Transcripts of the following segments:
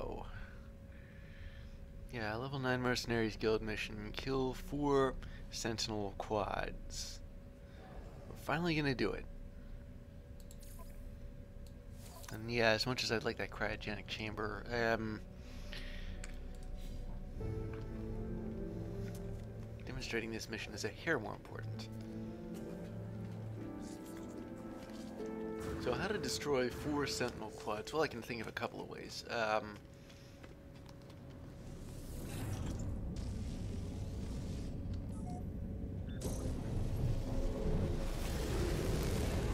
go. Yeah, level 9 Mercenaries Guild mission. Kill 4 Sentinel quads. We're finally gonna do it. And yeah, as much as I'd like that cryogenic chamber, demonstrating this mission is a hair more important. So how to destroy 4 Sentinel quads? Well, I can think of a couple of ways.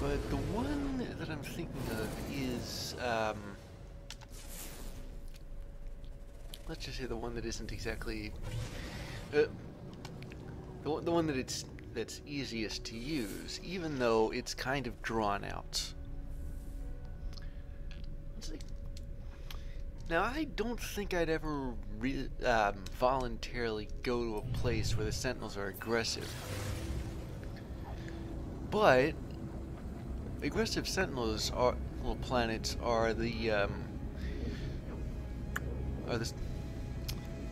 But the one that I'm thinking of is, let's just say the one that isn't exactly, the one that's easiest to use, even though it's kind of drawn out. Let's see. Now, I don't think I'd ever voluntarily go to a place where the Sentinels are aggressive, but aggressive Sentinels are little planets are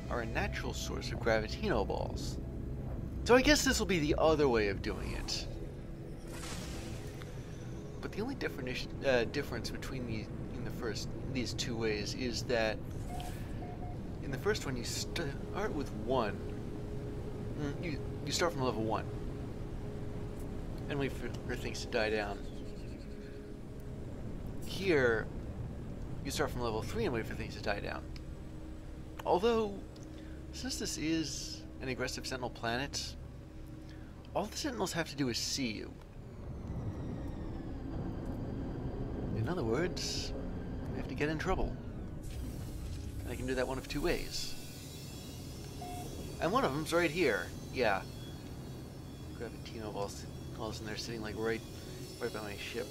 are a natural source of gravitino balls. So I guess this will be the other way of doing it. But the only difference between these two ways is that in the first one you start with 1. You start from level 1 and wait for things to die down. Here, you start from level 3 and wait for things to die down. Although, since this is an aggressive Sentinel planet, all the Sentinels have to do is see you. In other words, they have to get in trouble. And they can do that one of 2 ways. And one of them's right here. Yeah. Gravitino balls in there sitting like right by my ship.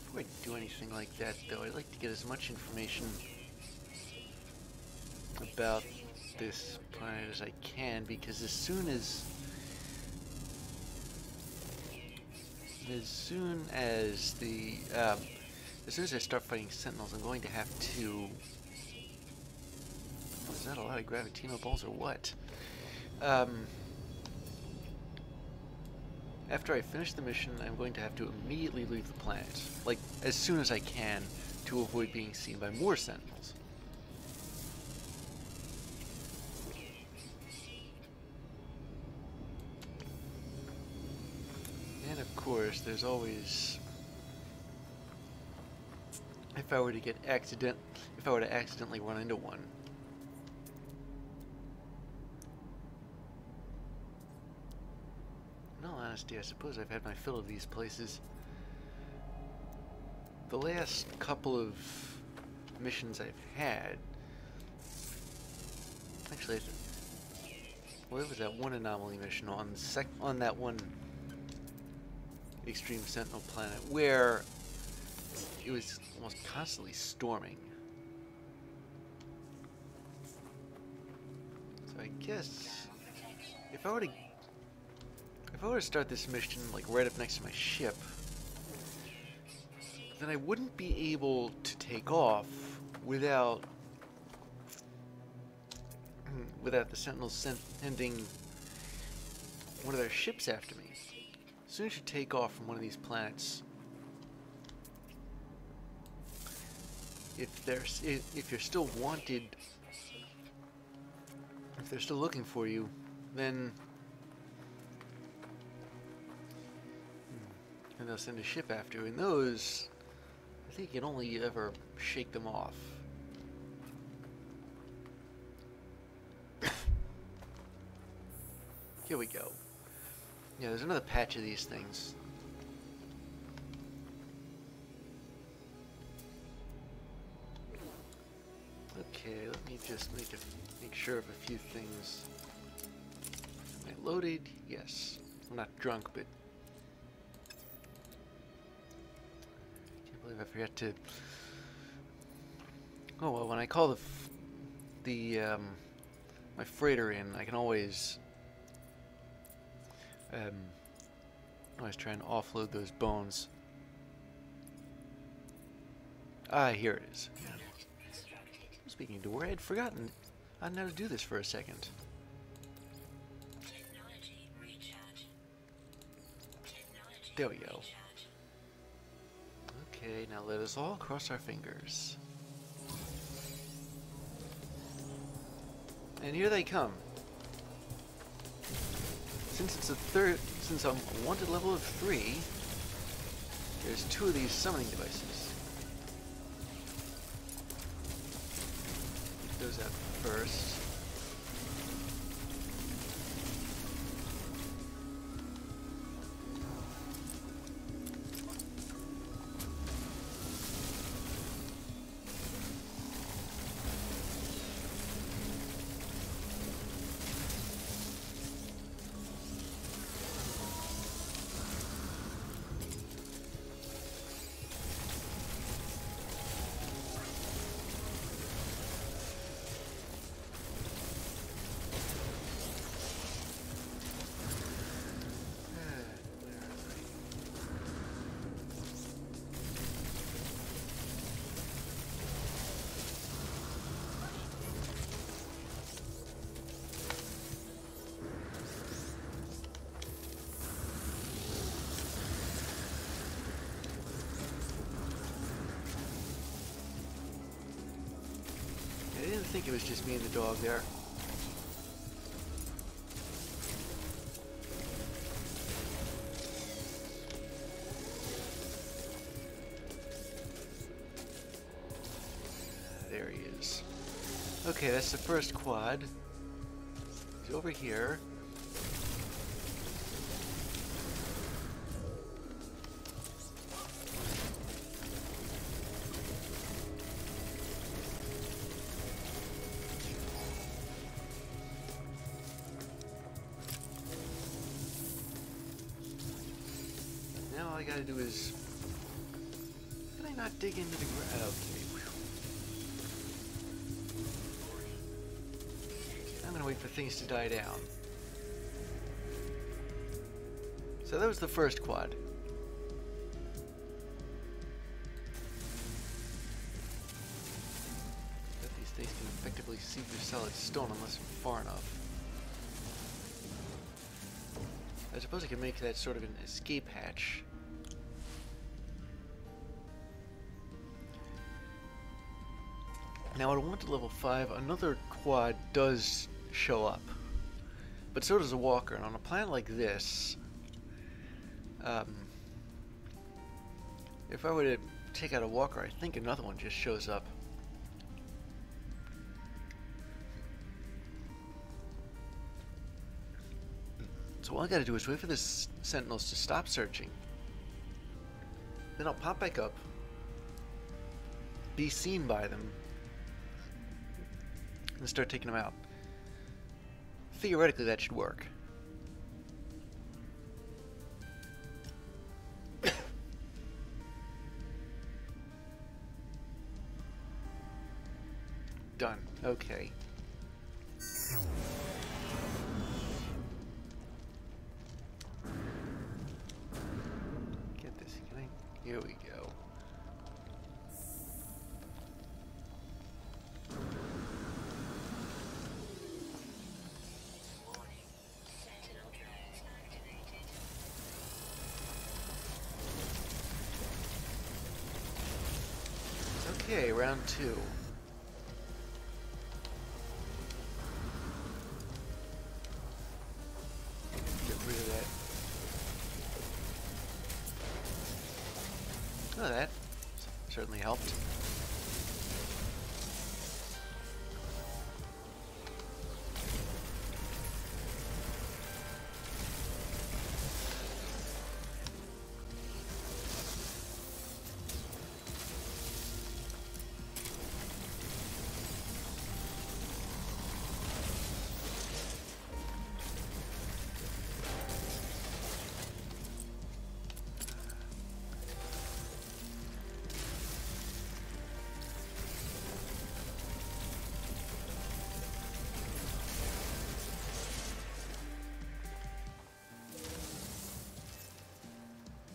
Before I do anything like that, though, I'd like to get as much information about this planet as I can, because as soon as I start fighting Sentinels, I'm going to have to. Is that a lot of gravitino balls or what? After I finish the mission, I'm going to have to immediately leave the planet, like as soon as I can, to avoid being seen by more Sentinels. And of course, there's always, if I were to accidentally run into one. In all honesty, I suppose I've had my fill of these places. The last couple of missions I've had, actually, well, there was that one anomaly mission on that one extreme Sentinel planet where it was almost constantly storming. So I guess if I were to start this mission like right up next to my ship, then I wouldn't be able to take off without the Sentinels sending one of their ships after me. As soon as you take off from one of these planets, if you're still wanted, if they're still looking for you, then they'll send a ship after you, and those, I think you can only ever shake them off. Here we go. Yeah, there's another patch of these things. Okay, let me just make sure of a few things. Am I loaded? Yes. I'm not drunk, but I forgot to. Oh well, when I call my freighter in, I can always try and offload those bones. Ah, here it is. Yeah. Speaking of door, I had forgotten. I didn't know how to do this for a second. There we go. Okay, now let us all cross our fingers. And here they come. Since I'm a wanted level of 3, there's 2 of these summoning devices. Get those out first. I didn't think it was just me and the dog there. There he is. Okay, that's the first quad. He's over here. Now all I gotta do is... Can I not dig into the ground? Okay. I'm gonna wait for things to die down. So that was the first quad. Bet these things can effectively see through solid stone unless they're far enough. I suppose I can make that sort of an escape hatch. Now at a 1 to level 5, another quad does show up. But so does a walker, and on a planet like this, if I were to take out a walker, I think another one just shows up. So all I gotta do is wait for the sentinels to stop searching. Then I'll pop back up, be seen by them, and start taking them out. Theoretically, that should work. Done. Okay. Get this. Can I? Here we go. Okay, round 2. Get rid of that. Oh, that certainly helped.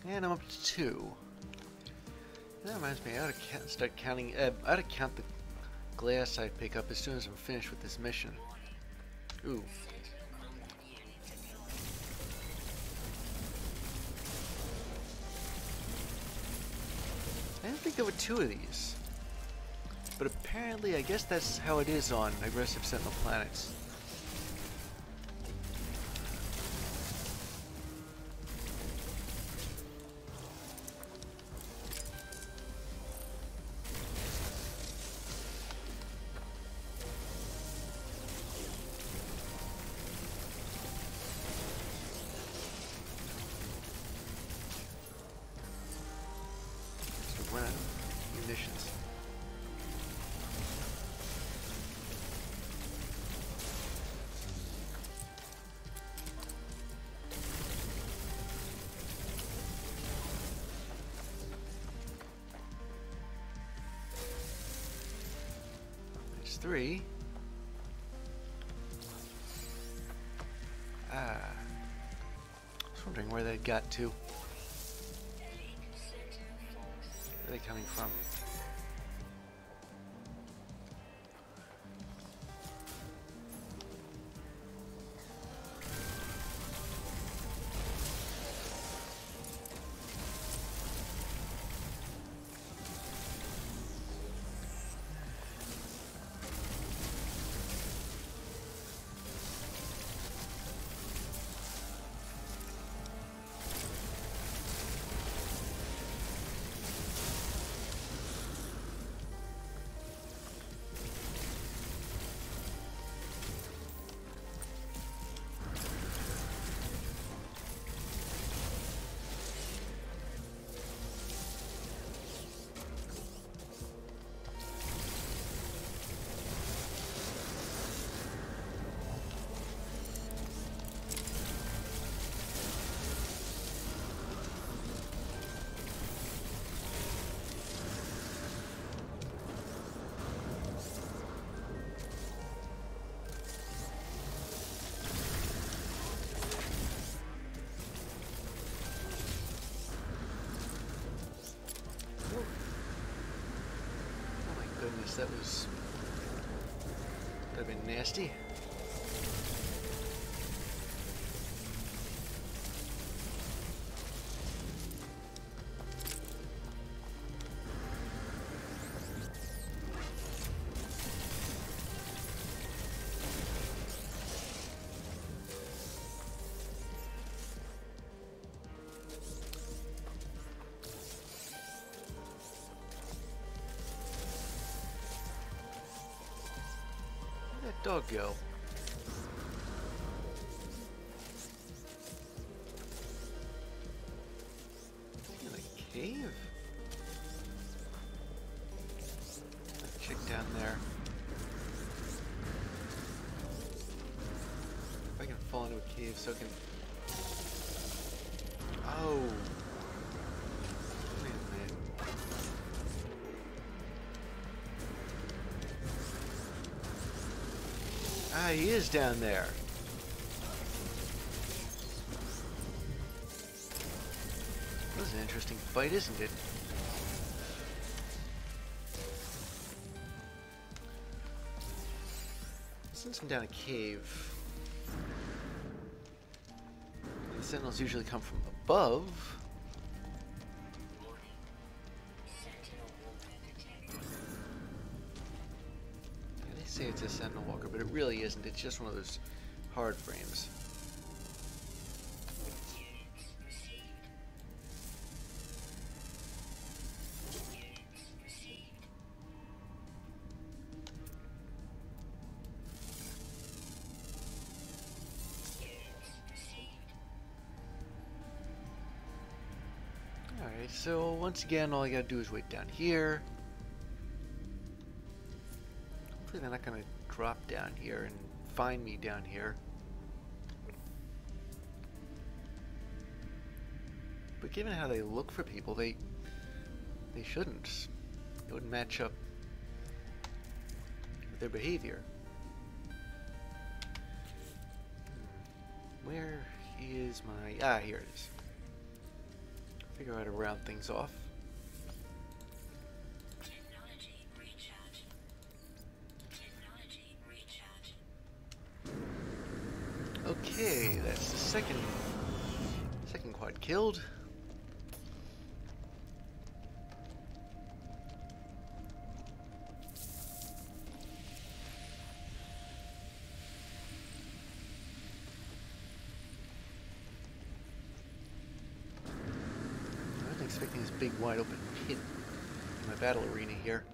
And I'm up to 2. That reminds me, I ought to start counting. I ought to count the glass I pick up as soon as I'm finished with this mission. Ooh. I didn't think there were 2 of these. But apparently, I guess that's how it is on aggressive sentinel planets. Run out of munitions. There's 3. I was wondering where they got to. Where are they coming from? That would have been nasty. Where'd that dog go? In a cave? That chick down there. If I can fall into a cave so I can... Oh! Wait a minute. Ah, he is down there. That was an interesting fight, isn't it? Since I'm down a cave, the sentinels usually come from above. They say it's a sentinel walker, but it really isn't. It's just one of those hard frames. Alright, so once again, all I gotta do is wait down here. Hopefully they're not gonna drop down here and find me down here. But given how they look for people, they shouldn't. It wouldn't match up with their behavior. Where is my... Ah, here it is. Figure out how to round things off. second quad killed. I wasn't expecting this big wide open pit in my battle arena here.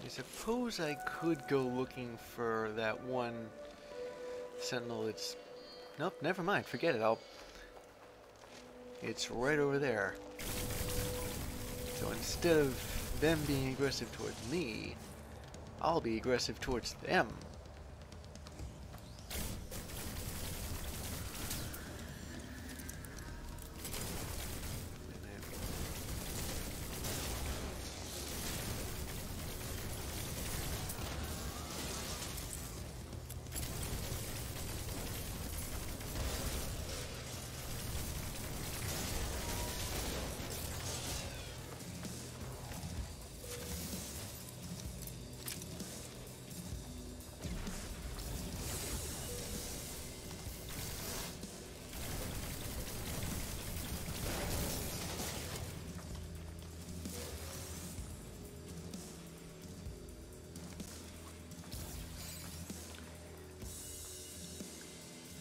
I suppose I could go looking for that one sentinel that's... Nope, never mind, forget it, It's right over there. So instead of them being aggressive towards me, I'll be aggressive towards them.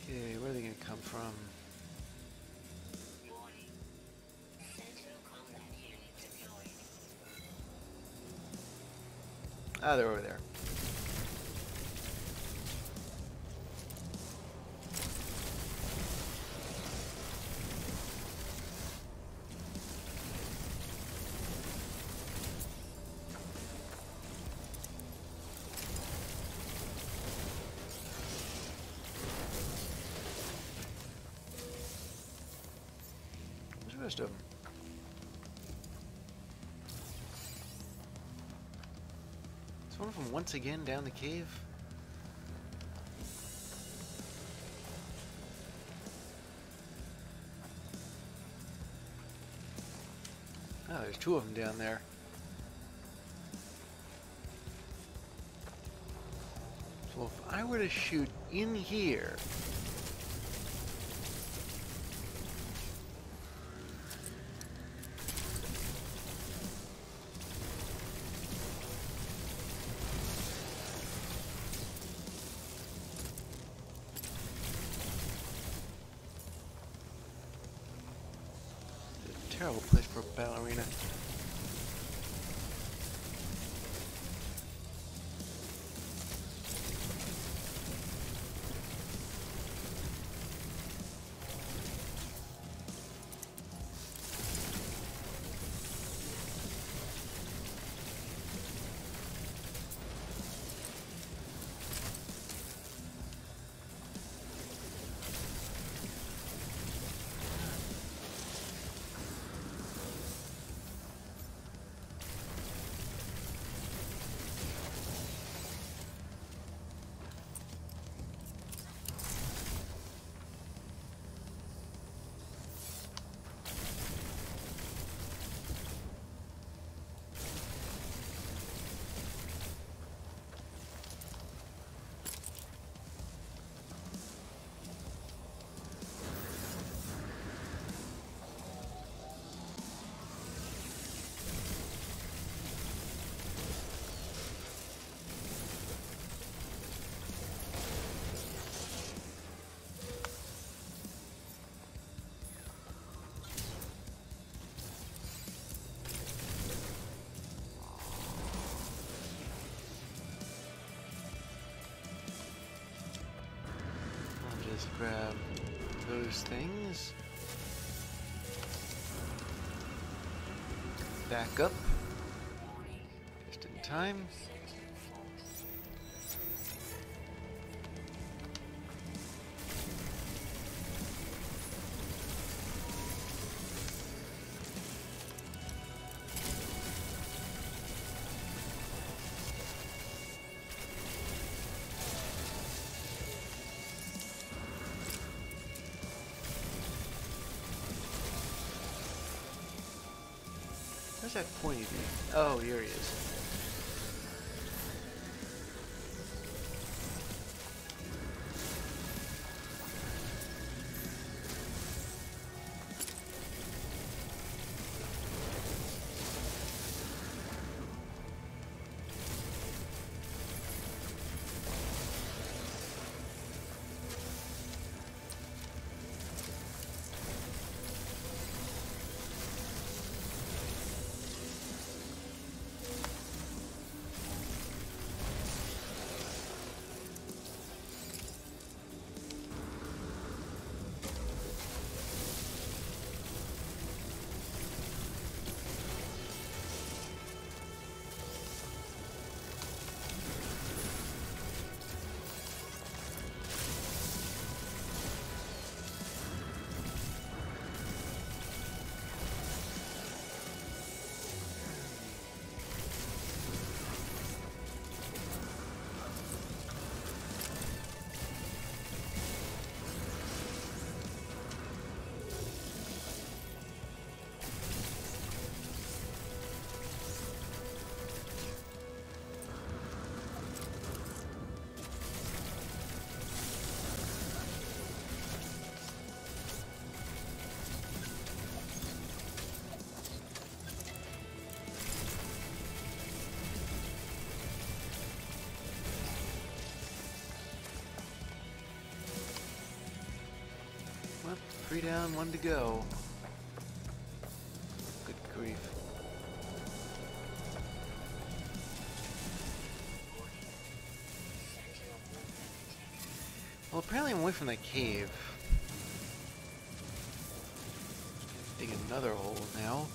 Okay, where are they going to come from? Ah, they're over there. Where's the rest of them? Is one of them once again down the cave? Oh, there's two of them down there. So if I were to shoot in here... Terrible place for a battle arena. Just grab those things. Back up. Just in time. Where's that pointy thing? Oh, here he is. 3 down, 1 to go. Good grief. Well, apparently I'm away from that cave. Dig another hole now.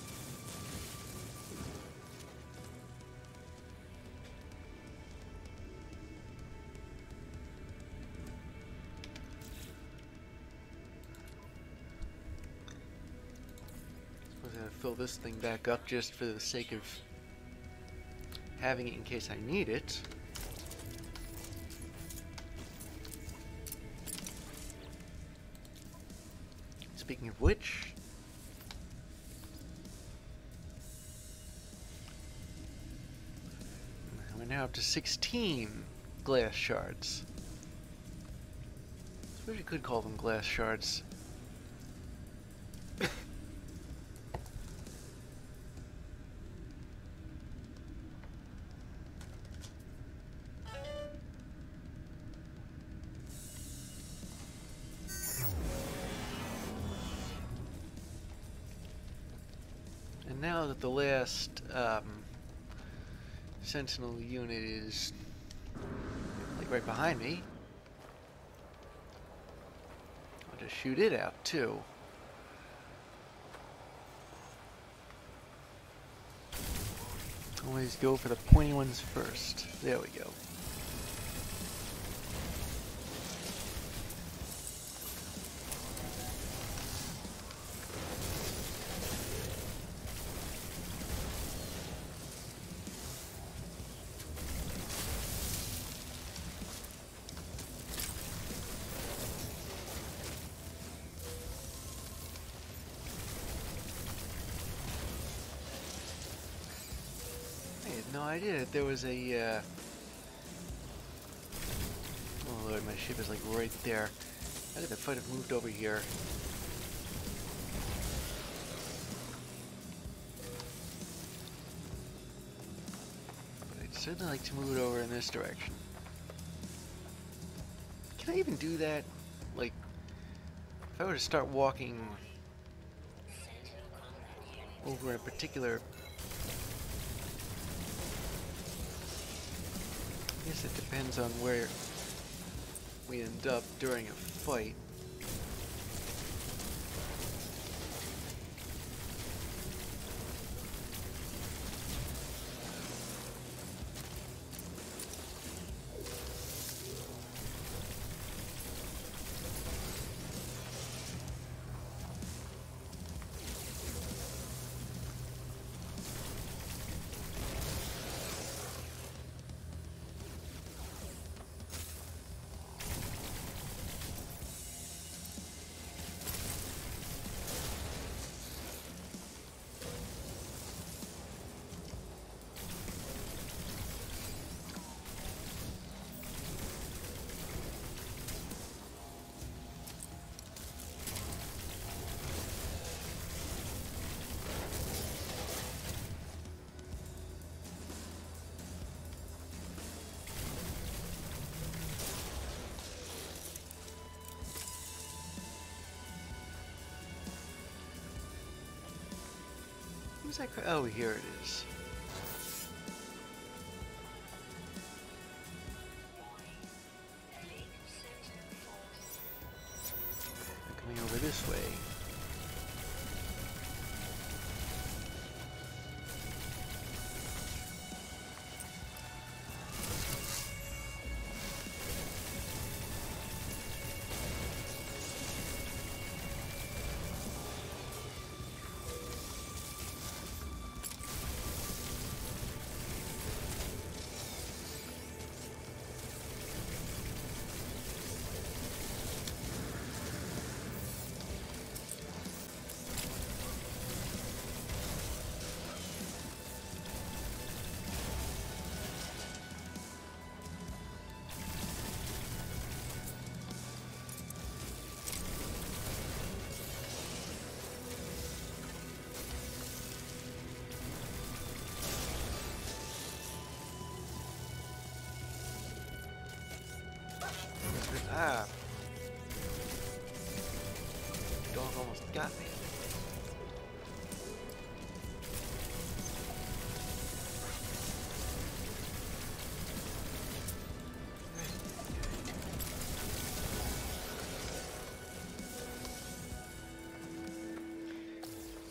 Suppose I gotta fill this thing back up just for the sake of having it in case I need it. Speaking of which, we're now up to 16 glass shards. I suppose you could call them glass shards. And now that the last sentinel unit is like right behind me, I'll just shoot it out too. Always go for the pointy ones first. There we go. No idea that there was a, oh lord, my ship is like right there. How did the fight have moved over here? But I'd certainly like to move it over in this direction. Can I even do that? Like, if I were to start walking over in a particular... I guess it depends on where we end up during a fight. Where's that? Oh, here it is. They're coming over this way. Sentinels almost got me.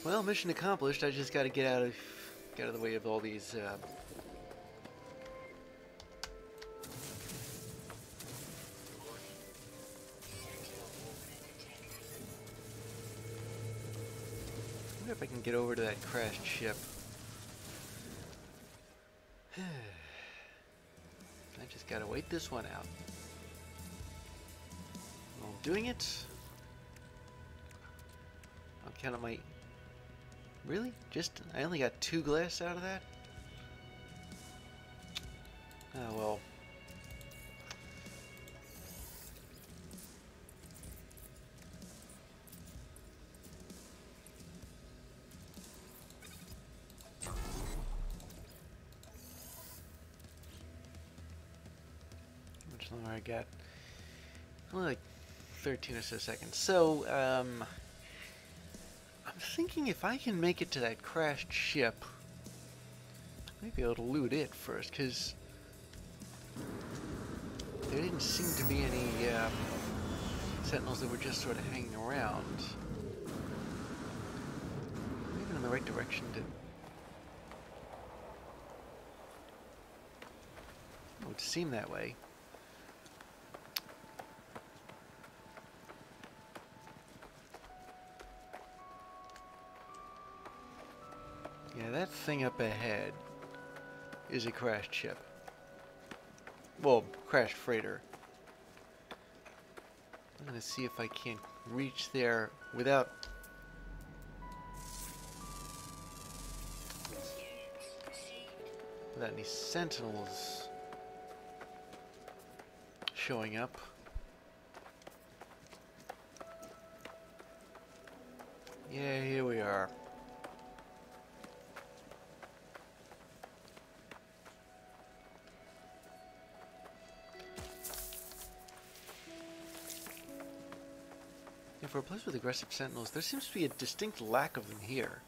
Well, mission accomplished. I just got to get out of the way of all these. I wonder if I can get over to that crashed ship. I just gotta wait this one out. Well, I'm doing it. I'll count on my. Really? I only got 2 glass out of that? Oh well. How much longer I got? Only like 13 or so seconds. So, I'm thinking if I can make it to that crashed ship, I might be able to loot it first, because there didn't seem to be any sentinels that were just sort of hanging around. Maybe in the right direction to... It would seem that way. Yeah, that thing up ahead is a crashed ship. Well, crashed freighter. I'm gonna see if I can reach there without... without any sentinels showing up. Yeah, here we are. For a place with aggressive sentinels, there seems to be a distinct lack of them here.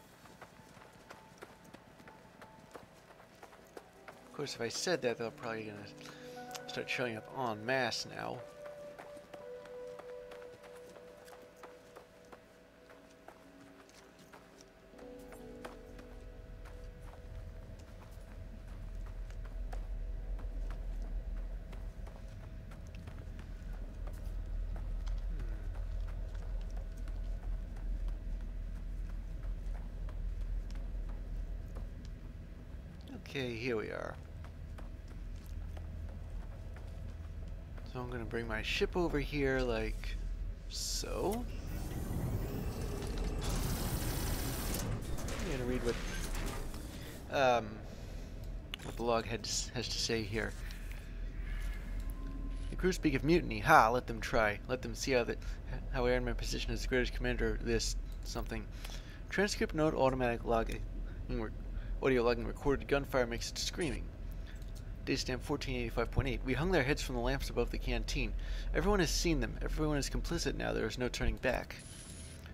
Of course, if I said that, they're probably going to start showing up en masse now. Okay, here we are. So I'm gonna bring my ship over here like so. I'm gonna read what the log has to say here. The crew speak of mutiny. Ha! Let them try. Let them see how I earn my position as the greatest commander of this something. Transcript note automatic logging. Audio logging recorded gunfire makes it screaming. Day stamp 1485.8. We hung their heads from the lamps above the canteen. Everyone has seen them. Everyone is complicit now. There is no turning back.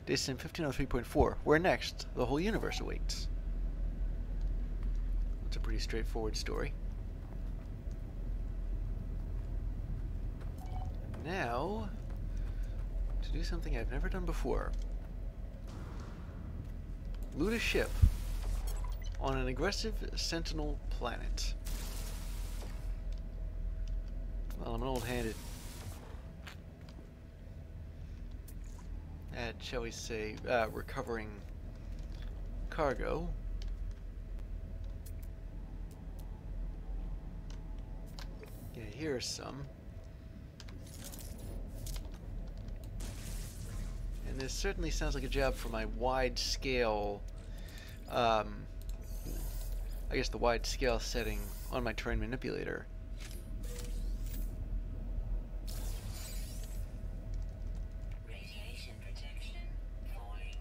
Day stamp 1503.4. Where next? The whole universe awaits. That's a pretty straightforward story. Now, to do something I've never done before. Loot a ship on an aggressive sentinel planet. Well, I'm an old-handed, at, shall we say, recovering cargo. Yeah, here's some. And this certainly sounds like a job for my wide-scale, I guess the wide scale setting on my terrain manipulator. Radiation protection falling.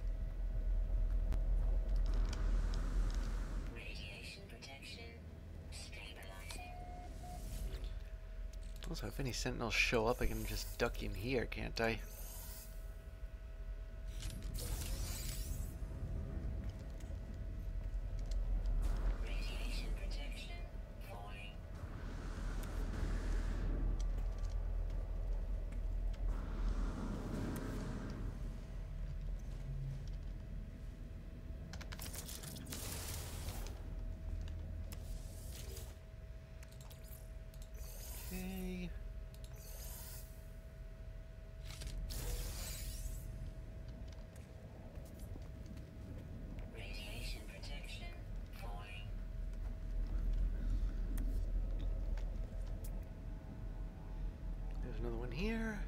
Radiation protection stabilizing. Also, if any sentinels show up, I can just duck in here, can't I? here.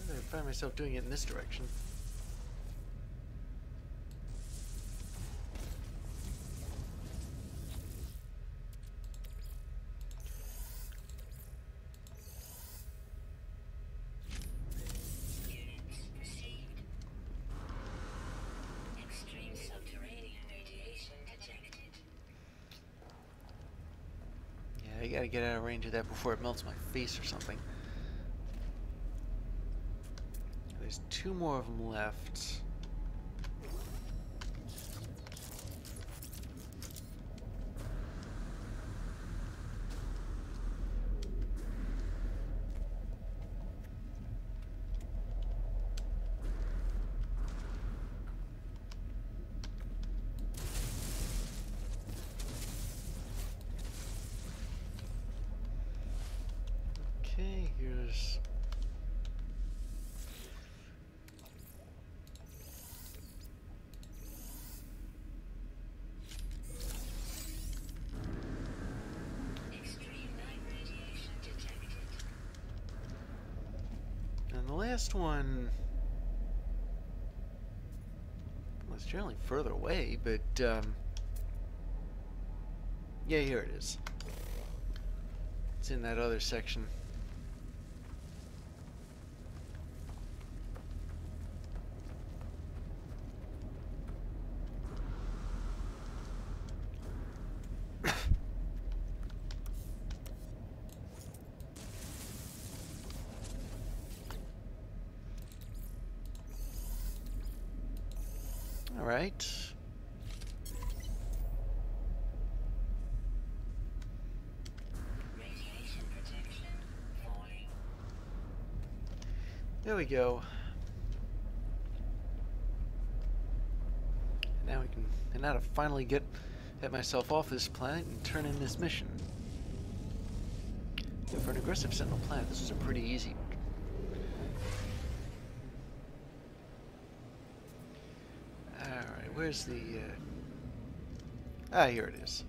I find myself doing it in this direction. Units received. Extreme subterranean radiation detected. Yeah, I gotta get out of range of that before it melts my face or something. There's 2 more of them left. Okay, here's... Extreme night radiation detected. And the last one was generally further away, but yeah, here it is. It's in that other section. All right. Radiation protection falling. There we go. Now we can, and now to finally get myself off this planet and turn in this mission. So for an aggressive sentinel planet, this was a pretty easy. Alright, where's the... here it is.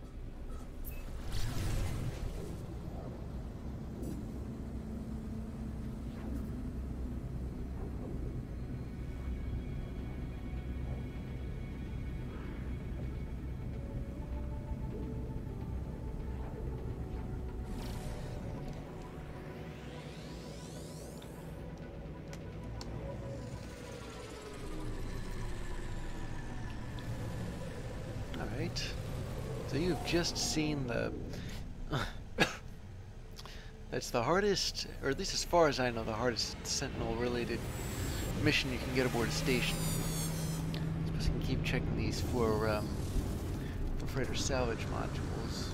Alright, so you've just seen the... That's the hardest, or at least as far as I know, the hardest Sentinel-related mission you can get aboard a station. Suppose I can keep checking these for freighter salvage modules.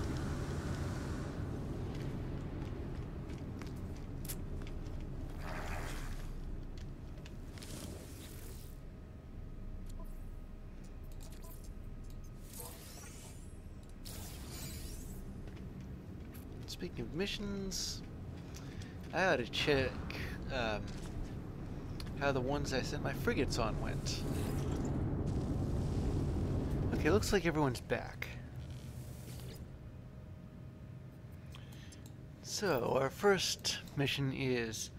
Speaking of missions, I ought to check how the ones I sent my frigates on went. Okay, looks like everyone's back. So, our first mission is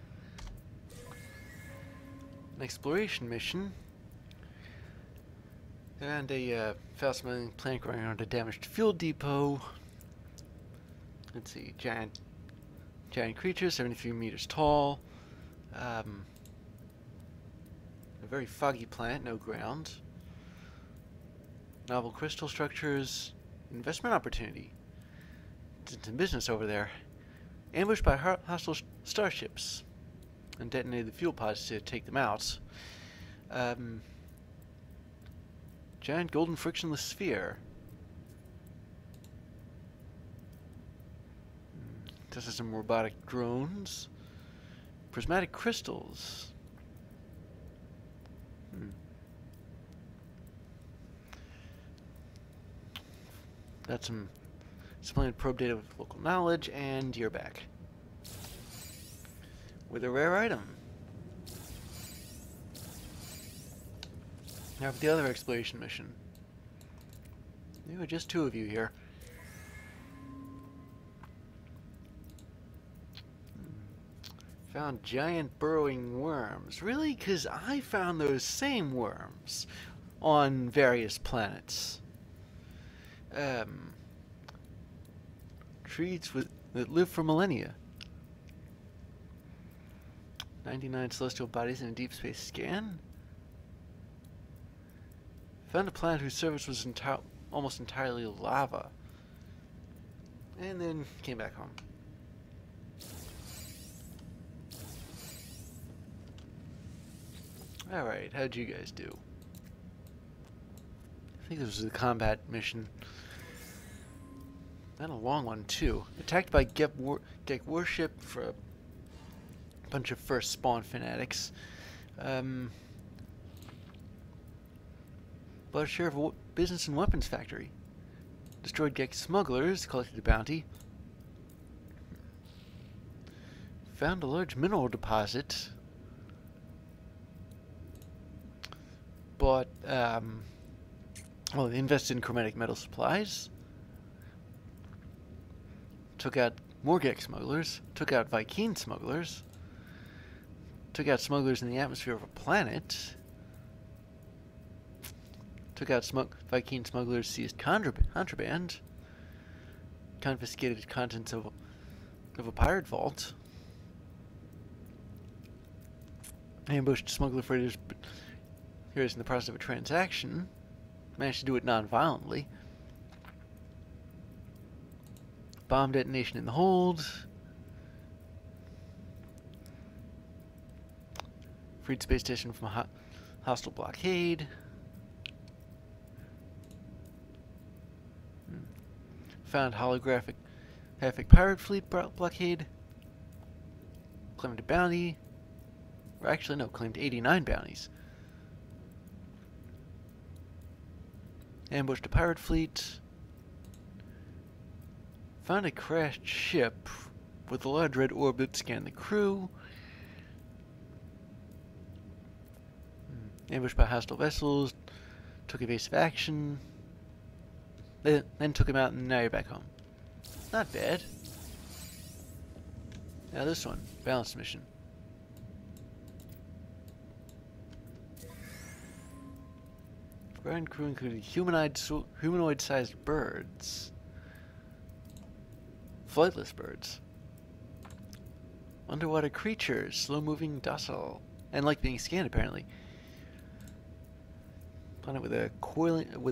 an exploration mission. And a fast-moving plank running around a damaged fuel depot. Let's see, giant creature, 73 meters tall. A very foggy planet, no ground. Novel crystal structures, investment opportunity. It's in business over there. Ambushed by hostile starships, and detonated the fuel pods to take them out. Giant golden frictionless sphere. This is some robotic drones. Prismatic crystals. Got some Supplement probe data with local knowledge, and you're back. With a rare item. Now for the other exploration mission. There were just two of you here. Found giant burrowing worms. Really? 'Cause I found those same worms on various planets. Trees that live for millennia. 99 celestial bodies in a deep space scan. Found a planet whose surface was almost entirely lava. And then came back home. Alright, how'd you guys do? I think this was the combat mission. And a long one, too. Attacked by Gek warship for a bunch of first spawn fanatics. Bought a share of a business and weapons factory. Destroyed Gek smugglers, collected a bounty. Found a large mineral deposit. Bought, well, invested in chromatic metal supplies. Took out more Gek smugglers. Took out Vy'keen smugglers. Took out smugglers in the atmosphere of a planet. Took out Vy'keen smugglers, seized contraband. Confiscated contents of a pirate vault. Ambushed smuggler freighters here is in the process of a transaction. Managed to do it non-violently. Bomb detonation in the hold. Freed space station from a hostile blockade. Found holographic pirate fleet blockade. Claimed a bounty. Or actually, no, claimed 89 bounties. Ambushed a pirate fleet. Found a crashed ship with a large red orb that scanned the crew. Ambushed by hostile vessels. Took evasive action. Then took him out, and now you're back home. Not bad. Now this one, balanced mission. Ground crew included humanoid-sized birds. Flightless birds. Underwater creatures, slow-moving, docile, and like being scanned apparently. Planet with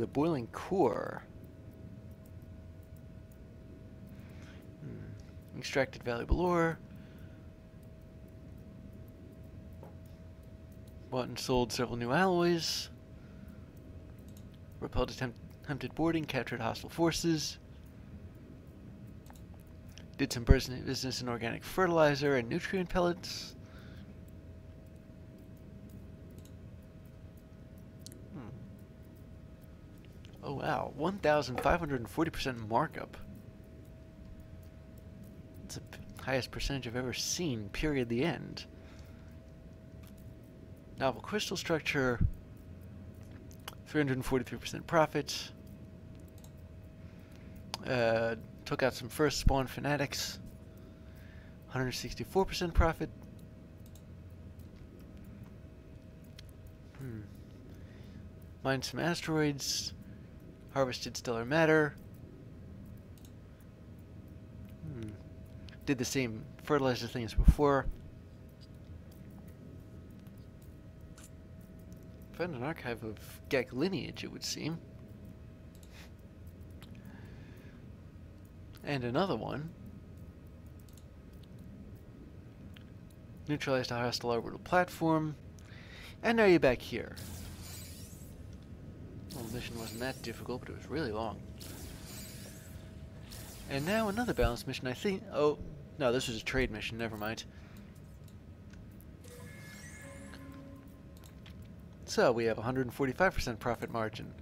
a boiling core. Extracted valuable ore. Bought and sold several new alloys. Repelled attempted boarding, captured hostile forces. Did some business in organic fertilizer and nutrient pellets. Oh wow, 1,540% markup. It's the highest percentage I've ever seen, period, the end. Novel crystal structure, 343% profit. Took out some first spawn fanatics, 164% profit. Mined some asteroids, harvested stellar matter. Did the same fertilizer thing as before. Found an archive of Gek lineage, it would seem. And another one. Neutralized a hostile orbital platform. And now you're back here. Well, the mission wasn't that difficult, but it was really long. And now another balanced mission, I think. Oh, no, this was a trade mission, never mind. So we have 145% profit margin,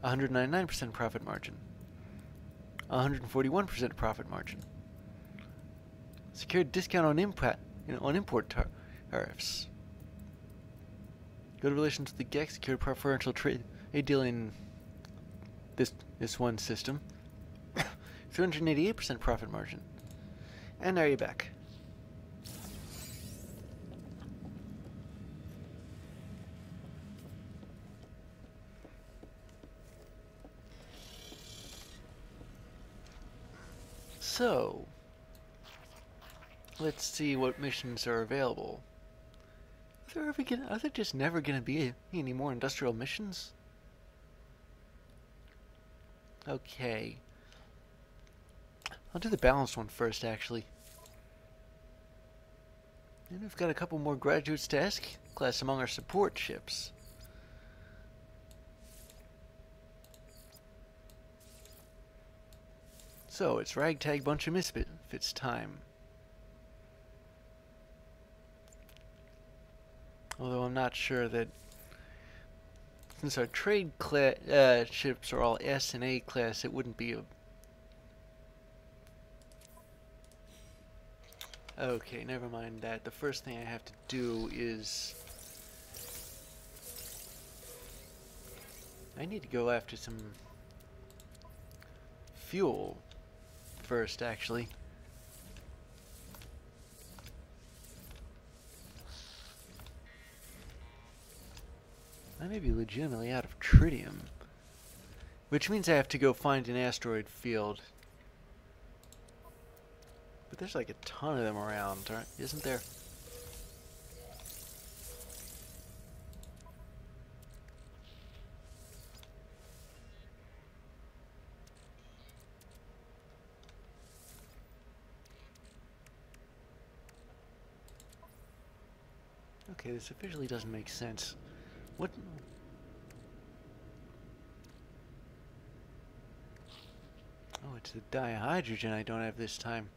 199% profit margin, 141% profit margin. Secured discount on import tariffs. Good relations with the GEC. Secured preferential trade deal in this one system. 388% profit margin. And now you're back. So, let's see what missions are available. Are there just never going to be any more industrial missions? Okay. I'll do the balanced one first, actually. And we've got a couple more graduates to ask class among our support ships. So, it's ragtag bunch of misfits time. Although I'm not sure that, since our trade ships are all S and A class, it wouldn't be a... Okay, never mind that. The first thing I have to do is... I need to go after some fuel first, actually. I may be legitimately out of tritium, which means I have to go find an asteroid field. But there's like a ton of them around, isn't there? Okay, this officially doesn't make sense. What? Oh, it's the dihydrogen I don't have this time.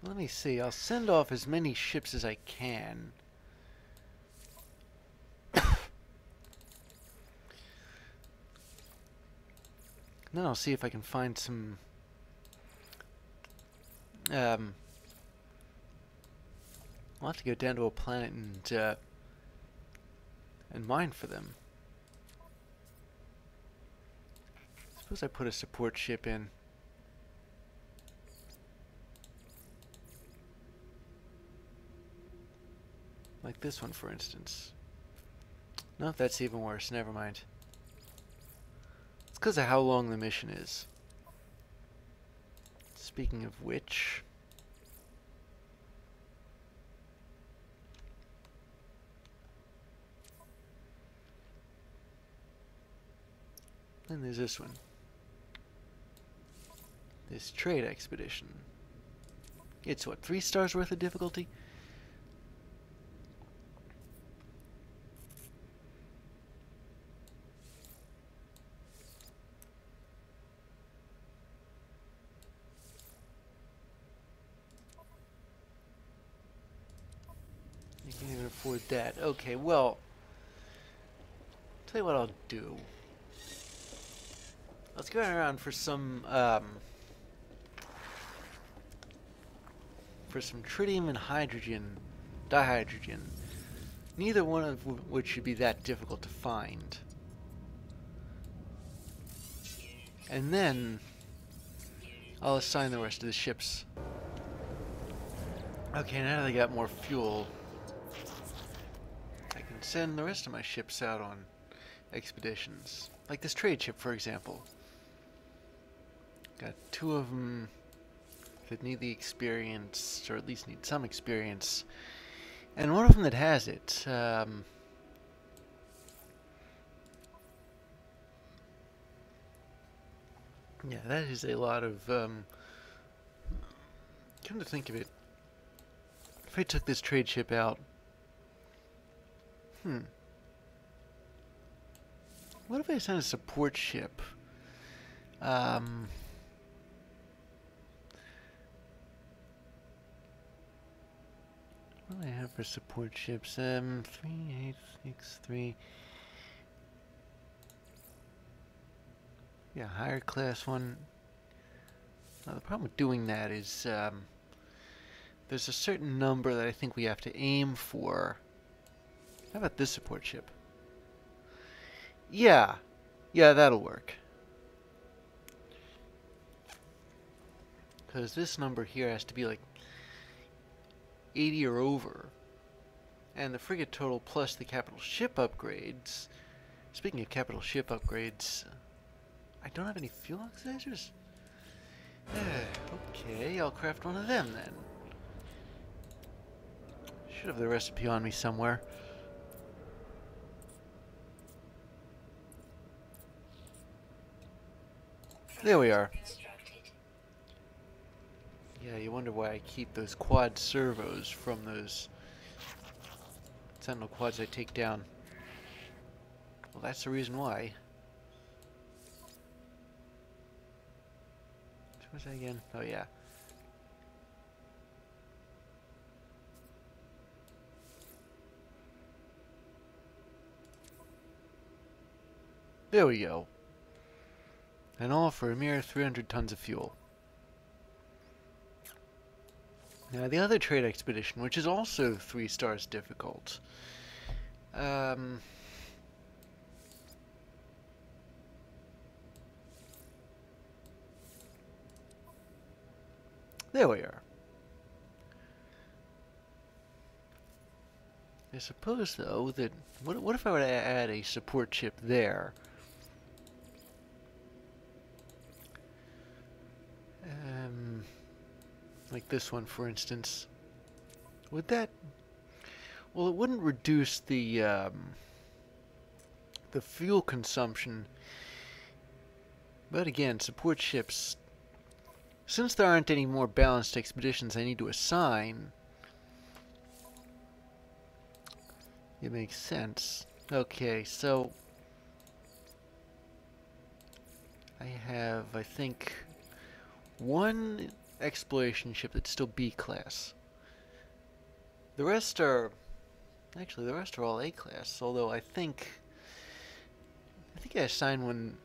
Let me see. I'll send off as many ships as I can. Then I'll see if I can find some I'll have to go down to a planet and mine for them. Suppose I put a support ship in. Like this one, for instance. No, that's even worse. Never mind. It's because of how long the mission is. Speaking of which... Then there's this one. This trade expedition. It's what, 3 stars worth of difficulty? You can't even afford that. Okay, well, tell you what I'll do. Let's go around for some tritium and dihydrogen. Neither one of which should be that difficult to find. And then I'll assign the rest of the ships. Okay, now that I got more fuel, I can send the rest of my ships out on expeditions. Like this trade ship, for example. Got 2 of them that need the experience, or at least need some experience. And one of them that has it. Yeah, that is a lot of... come to think of it, if I took this trade ship out... What if I sent a support ship? What do I have for support ships? 3863. Yeah, higher class one. Now the problem with doing that is there's a certain number that I think we have to aim for. How about this support ship? Yeah, that'll work. Because this number here has to be like 80 or over. And the frigate total plus the capital ship upgrades. Speaking of capital ship upgrades, I don't have any fuel oxidizers? Okay, I'll craft one of them then. Should have the recipe on me somewhere. There we are. Yeah, you wonder why I keep those quad servos from those sentinel quads I take down. Well, that's the reason why. What was that again? Oh, yeah. There we go. And all for a mere 300 tons of fuel. Now the other trade expedition, which is also 3 stars difficult. There we are. I suppose, though, that... What if I were to add a support ship there? Like this one, for instance. Would that... Well, it wouldn't reduce the fuel consumption. But again, support ships... Since there aren't any more balanced expeditions I need to assign... It makes sense. Okay, so... I have, I think... one exploration ship that's still B class. The rest are... Actually, the rest are all A class, although I think I assigned one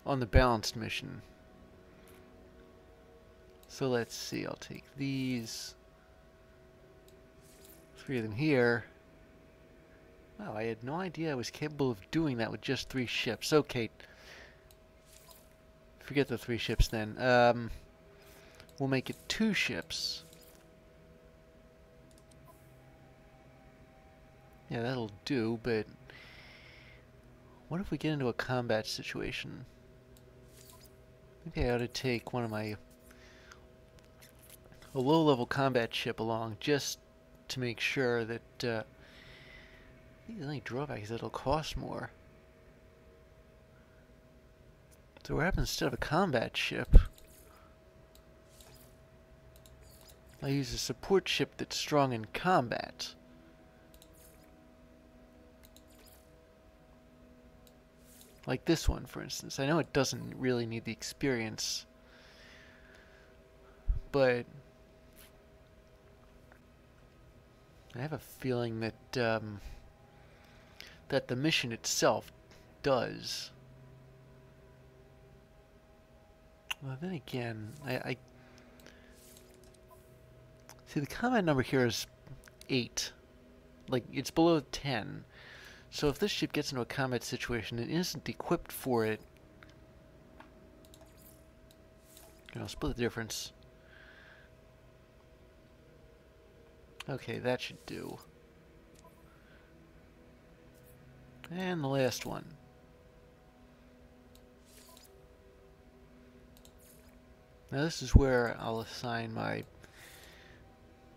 on the balanced mission. So let's see, I'll take these 3 of them here. Wow, I had no idea I was capable of doing that with just 3 ships. Okay. Forget the 3 ships then. We'll make it 2 ships. Yeah, that'll do, but what if we get into a combat situation? Maybe I ought to take one of a low-level combat ship along just to make sure that I think the only drawback is that it'll cost more. So what happens instead of a combat ship? I use a support ship that's strong in combat. Like this one, for instance. I know it doesn't really need the experience, but I have a feeling that that the mission itself does. Well, then again, I see the combat number here is 8. Like, it's below 10. So if this ship gets into a combat situation and isn't equipped for it, I'll split the difference. Okay, that should do. And the last one. Now this is where I'll assign my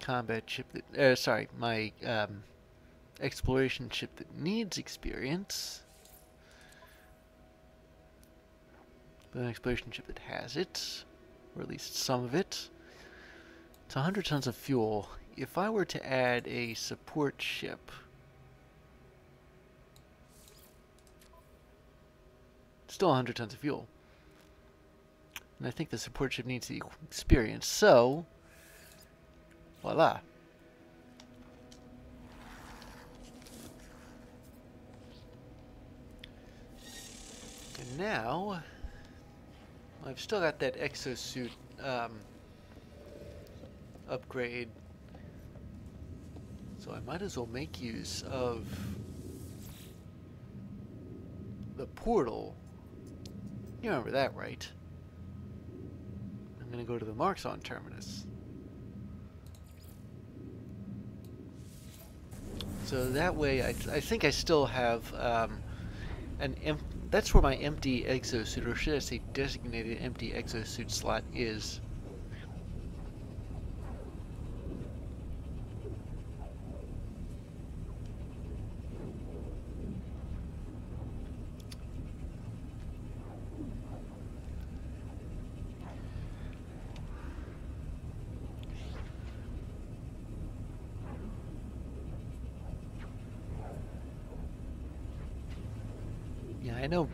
combat ship that, my exploration ship that needs experience. But an exploration ship that has it, or at least some of it. It's 100 tons of fuel. If I were to add a support ship, still 100 tons of fuel. And I think the support ship needs the experience, so voila. now I've still got that exosuit upgrade, so I might as well make use of the portal. You remember that, right? I'm gonna go to the Marxon terminus. So that way, I think I still have that's where my empty exosuit, or should I say designated empty exosuit slot is. Yeah, I know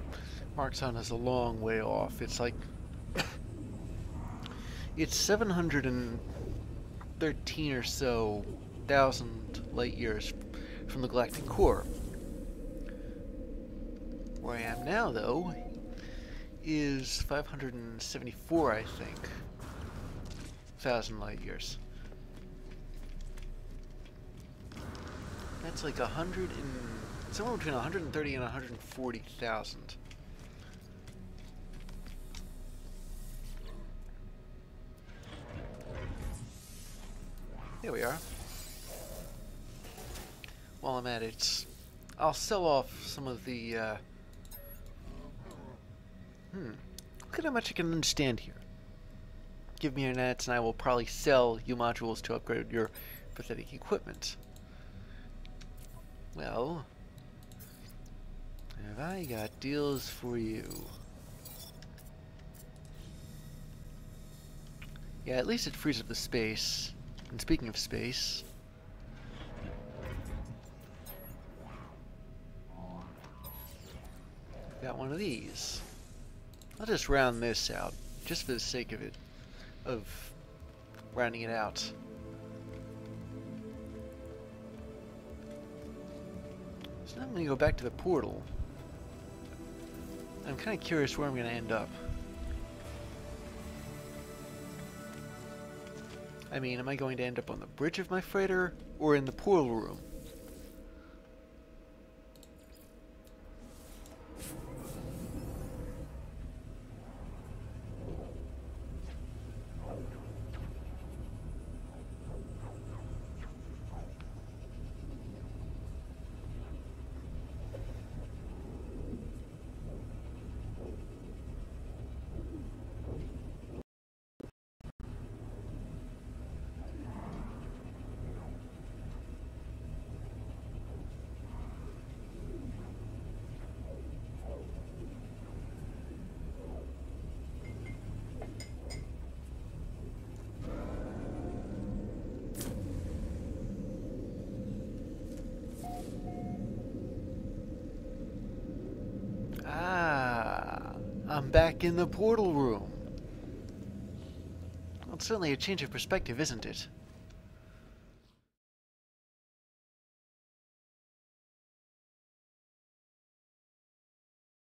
Marxon is a long way off. It's like it's 713 or so thousand light years from the galactic core. Where I am now, though, is 574, I think, thousand light years. That's like somewhere between 130 and 140,000. There we are. While I'm at it, I'll sell off some of the, look at how much I can understand here. Give me your nets and I will probably sell you modules to upgrade your pathetic equipment. Well, have I got deals for you? Yeah, at least it frees up the space. And speaking of space, got one of these. I'll just round this out, just for the sake of it, of rounding it out. So now I'm going to go back to the portal. I'm kind of curious where I'm going to end up. I mean, am I going to end up on the bridge of my freighter, or in the portal room? I'm back in the portal room. Well, it's certainly a change of perspective, isn't it?